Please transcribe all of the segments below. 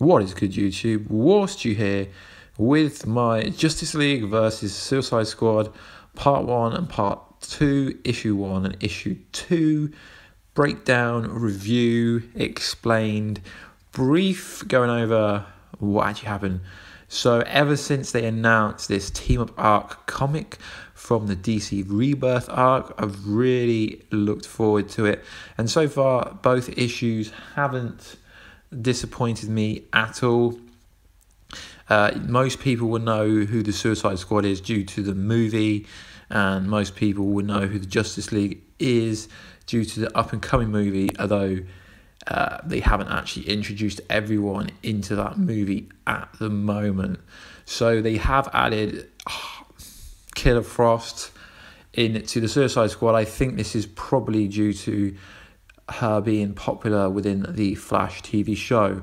What is good, YouTube? Warstu here with my Justice League versus Suicide Squad Part 1 and Part 2, Issue 1 and Issue 2, breakdown, review, explained, brief going over what actually happened. So ever since they announced this team-up arc comic from the DC Rebirth arc, I've really looked forward to it. And so far, both issues haven't disappointed me at all. Most people will know who the Suicide Squad is due to the movie, and most people will know who the Justice League is due to the up-and-coming movie, although they haven't actually introduced everyone into that movie at the moment. So they have added Killer Frost into the Suicide Squad. I think this is probably due to her being popular within the Flash TV show.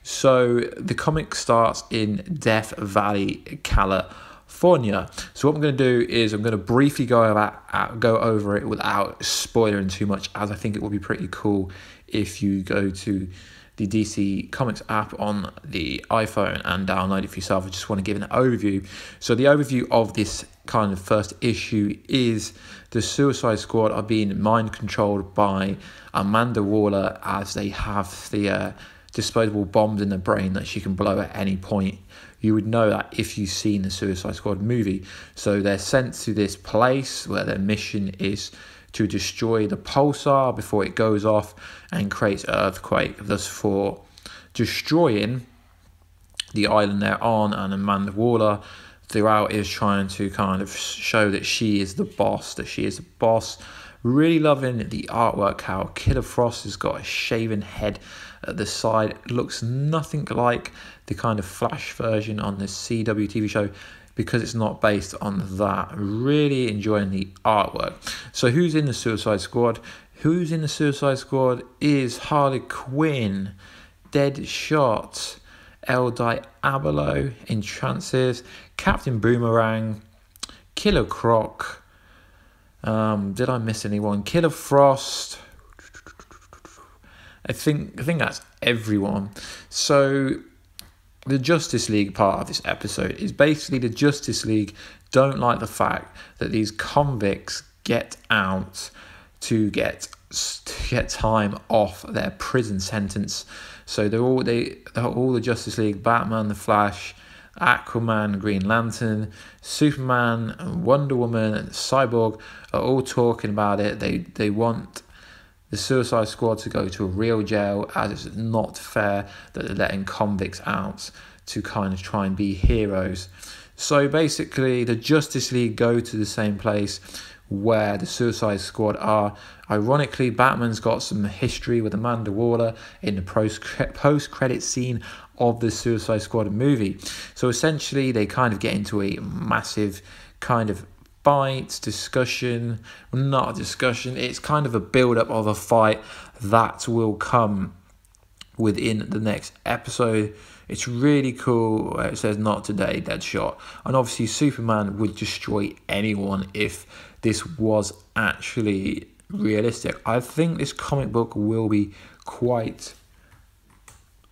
So the comic starts in Death Valley, California. So what I'm going to do is I'm going to briefly go over it without spoiling too much, as I think it will be pretty cool if you go to the DC Comics app on the iPhone and download it for yourself. I just want to give an overview. So the overview of this kind of first issue is the Suicide Squad are being mind controlled by Amanda Waller, as they have the disposable bombs in their brain that she can blow at any point. You would know that if you've seen the Suicide Squad movie. So they're sent to this place where their mission is to destroy the pulsar before it goes off and creates an earthquake, thus for destroying the island they're on. And Amanda Waller throughout is trying to kind of show that she is the boss, Really loving the artwork, how Killer Frost has got a shaven head at the side. It looks nothing like the kind of Flash version on the CW TV show, because it's not based on that. Really enjoying the artwork. So who's in the Suicide Squad? Who's in the Suicide Squad is Harley Quinn, Deadshot, El Diablo in trances, Captain Boomerang, Killer Croc. Did I miss anyone? Killer Frost. I think that's everyone. So the Justice League part of this episode is basically the Justice League don't like the fact that these convicts get out to get time off their prison sentence. So they're all the Justice League, Batman, the Flash, Aquaman, Green Lantern, Superman, and Wonder Woman, and Cyborg are all talking about it. They want the Suicide Squad to go to a real jail, as it's not fair that they're letting convicts out to kind of try and be heroes. So basically, the Justice League go to the same place where the Suicide Squad are. Ironically, Batman's got some history with Amanda Waller in the post-credit scene of the Suicide Squad movie. So essentially, they kind of get into a massive kind of fight, discussion. Not a discussion, it's kind of a build-up of a fight that will come within the next episode. It's really cool. It says not today, Deadshot. And obviously Superman would destroy anyone if this was actually realistic. I think this comic book will be quite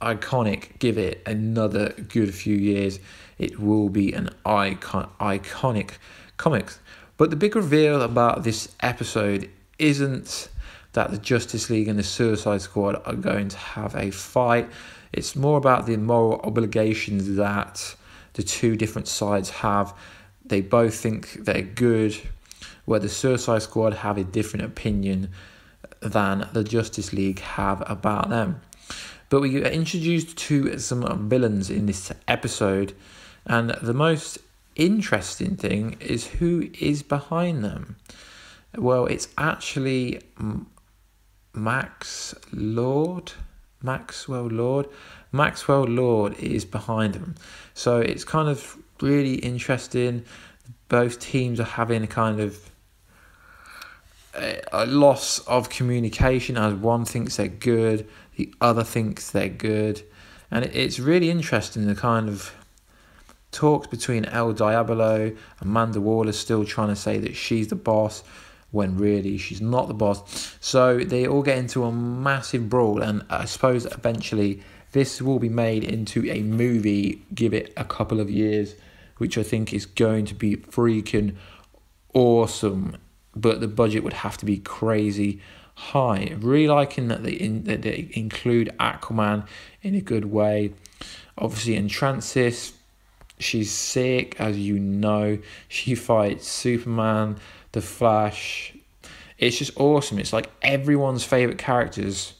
iconic. Give it another good few years, it will be an iconic comics. But the big reveal about this episode isn't that the Justice League and the Suicide Squad are going to have a fight. It's more about the moral obligations that the two different sides have. They both think they're good, where the Suicide Squad have a different opinion than the Justice League have about them. But we are introduced to some villains in this episode, and the most interesting thing is who is behind them. Well, it's actually Maxwell Lord is behind them. So it's kind of really interesting. Both teams are having a kind of a loss of communication, as one thinks they're good, the other thinks they're good. And it's really interesting, the kind of talks between El Diablo. Amanda Waller still trying to say that she's the boss, when really she's not the boss. So they all get into a massive brawl, and I suppose eventually this will be made into a movie, give it a couple of years, which I think is going to be freaking awesome. But the budget would have to be crazy high. Really liking that they include Aquaman in a good way. Obviously, Entrances, she's sick, as you know. She fights Superman, the Flash. It's just awesome. It's like everyone's favourite characters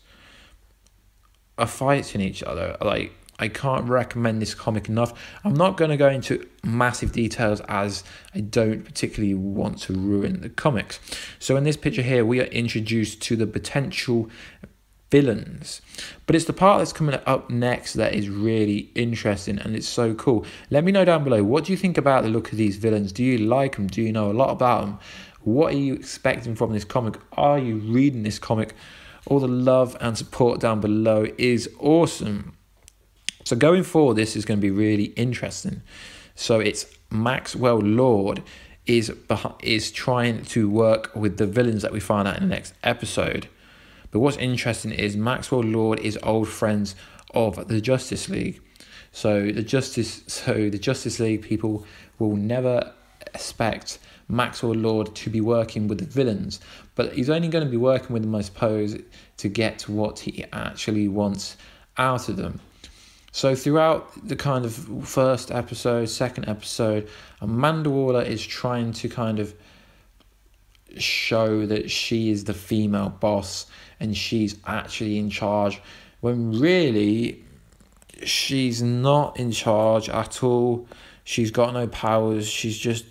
are fighting each other. Like, I can't recommend this comic enough. I'm not going to go into massive details as I don't particularly want to ruin the comics. So in this picture here, we are introduced to the potential villains. But it's the part that's coming up next that is really interesting, and it's so cool. Let me know down below, what do you think about the look of these villains? Do you like them? Do you know a lot about them? What are you expecting from this comic? Are you reading this comic? All the love and support down below is awesome. So going forward, this is going to be really interesting. So it's Maxwell Lord is trying to work with the villains that we find out in the next episode. But what's interesting is Maxwell Lord is old friends of the Justice League. So the Justice League people will never expect Maxwell Lord to be working with the villains, but he's only going to be working with them, I suppose, to get what he actually wants out of them. So throughout the kind of first episode, second episode, Amanda Waller is trying to kind of show that she is the female boss and she's actually in charge, when really she's not in charge at all. She's got no powers. She's just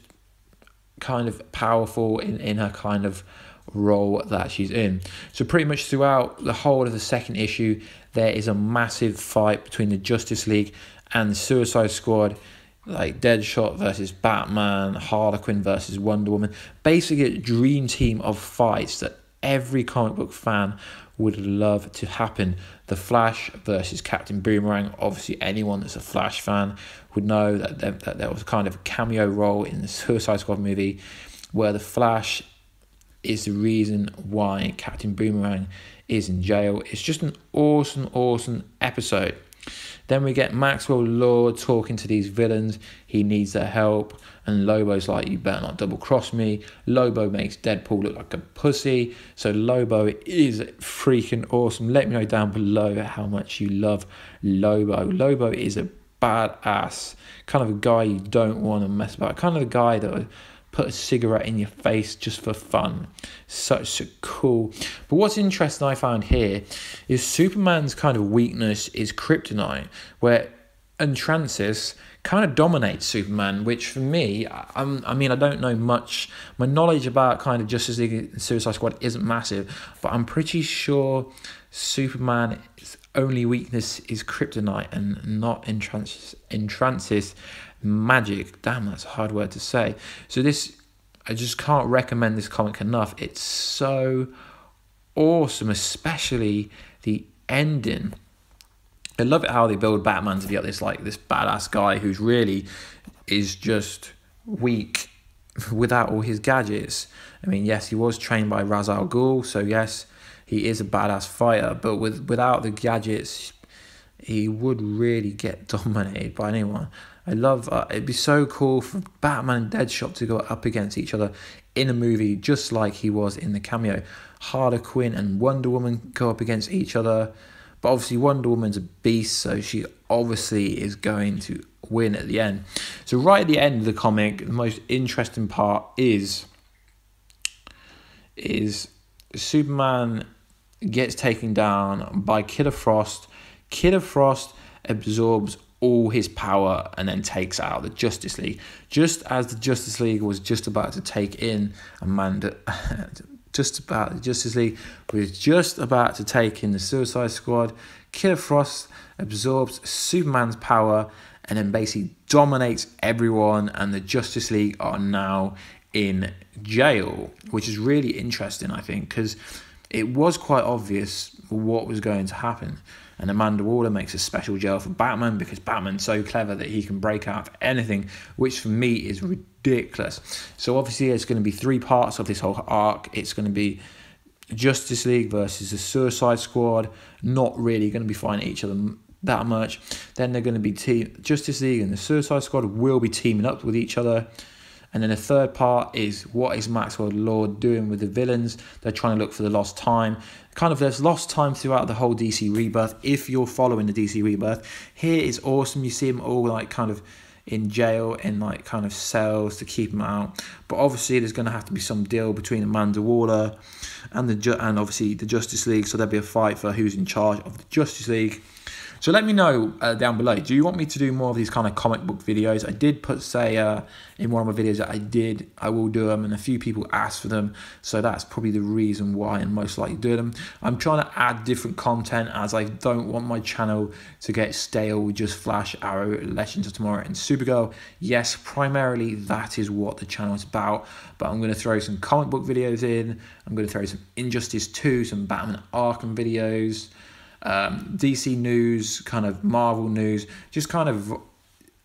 kind of powerful in her kind of role that she's in. So pretty much throughout the whole of the second issue, there is a massive fight between the Justice League and the Suicide Squad, like Deadshot versus Batman, Harlequin versus Wonder Woman. Basically a dream team of fights that every comic book fan would love to happen. The Flash versus Captain Boomerang. Obviously anyone that's a Flash fan would know that there was kind of a cameo role in the Suicide Squad movie where the Flash is the reason why Captain Boomerang is in jail. It's just an awesome episode. Then we get Maxwell Lord talking to these villains. He needs their help, and Lobo's like, you better not double cross me. Lobo makes Deadpool look like a pussy. So Lobo is freaking awesome. Let me know down below how much you love Lobo. Lobo is a badass, kind of a guy you don't want to mess about, kind of a guy that would put a cigarette in your face just for fun. Such a cool. But what's interesting I found here is Superman's kind of weakness is kryptonite, where Entrances kind of dominates Superman, which for me, I mean, I don't know much. My knowledge about kind of Justice League and Suicide Squad isn't massive, but I'm pretty sure Superman's only weakness is kryptonite and not Entrances magic. Damn, that's a hard word to say. So this, I just can't recommend this comic enough. It's so awesome, especially the ending. I love it how they build Batman to be like this badass guy who's really is just weak without all his gadgets. I mean, yes, he was trained by Ra's al Ghul, so yes, he is a badass fighter, but without the gadgets, he would really get dominated by anyone. I love, it'd be so cool for Batman and Deadshot to go up against each other in a movie, just like he was in the cameo. Harlequin and Wonder Woman go up against each other, but obviously Wonder Woman's a beast, so she obviously is going to win at the end. So right at the end of the comic, the most interesting part is Superman gets taken down by Killer Frost. Killer Frost absorbs all his power and then takes out the Justice League. Just as the Justice League was just about to take in the Justice League was just about to take in the Suicide Squad, Killer Frost absorbs Superman's power and then basically dominates everyone, and the Justice League are now in jail, which is really interesting, I think, because it was quite obvious what was going to happen. And Amanda Waller makes a special jail for Batman because Batman's so clever that he can break out of anything, which for me is ridiculous. So obviously there's going to be 3 parts of this whole arc. It's going to be Justice League versus the Suicide Squad, not really going to be fighting each other that much. Then they're going to be Justice League and the Suicide Squad will be teaming up with each other. And then the third part is, what is Maxwell Lord doing with the villains? They're trying to look for the lost time. Kind of, there's lost time throughout the whole DC Rebirth. If you're following the DC Rebirth, here is awesome. You see them all like kind of in jail, in like kind of cells to keep them out. But obviously there's going to have to be some deal between Amanda Waller and obviously the Justice League. So there'll be a fight for who's in charge of the Justice League. So let me know down below, do you want me to do more of these kind of comic book videos? I did say in one of my videos that I will do them, and a few people asked for them. So that's probably the reason why I'm most likely doing them. I'm trying to add different content, as I don't want my channel to get stale with just Flash, Arrow, Legends of Tomorrow and Supergirl. Yes, primarily that is what the channel is about, but I'm going to throw some comic book videos in. I'm going to throw some Injustice 2, some Batman Arkham videos, DC news, kind of Marvel news, just kind of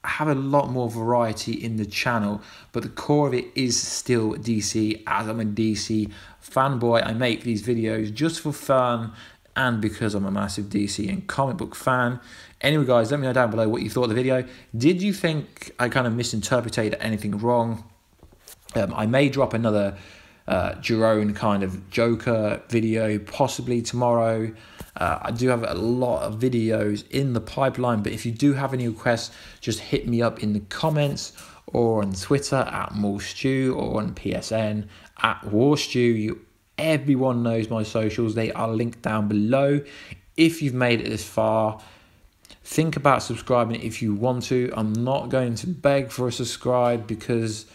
have a lot more variety in the channel, but the core of it is still DC, as I'm a DC fanboy. I make these videos just for fun and because I'm a massive DC and comic book fan. Anyway guys, let me know down below what you thought of the video. Did you think I kind of misinterpreted anything wrong? I may drop another Jerome kind of Joker video possibly tomorrow. I do have a lot of videos in the pipeline, but if you do have any requests, just hit me up in the comments or on Twitter at Warstu or on PSN at Warstu. Everyone knows my socials. They are linked down below. If you've made it this far, think about subscribing if you want to. I'm not going to beg for a subscribe because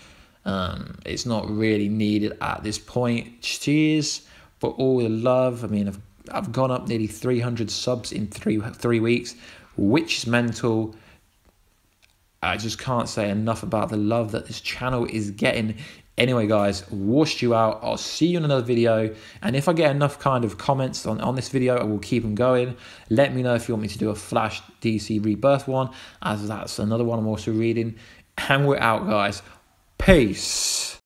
it's not really needed at this point. Cheers for all the love. I mean, I've gone up nearly 300 subs in three weeks, which is mental. I just can't say enough about the love that this channel is getting. Anyway guys, washed you out. I'll see you in another video, and if I get enough kind of comments on this video, I will keep them going. Let me know if you want me to do a Flash DC Rebirth one, as that's another one I'm also reading. And we're out guys. Peace.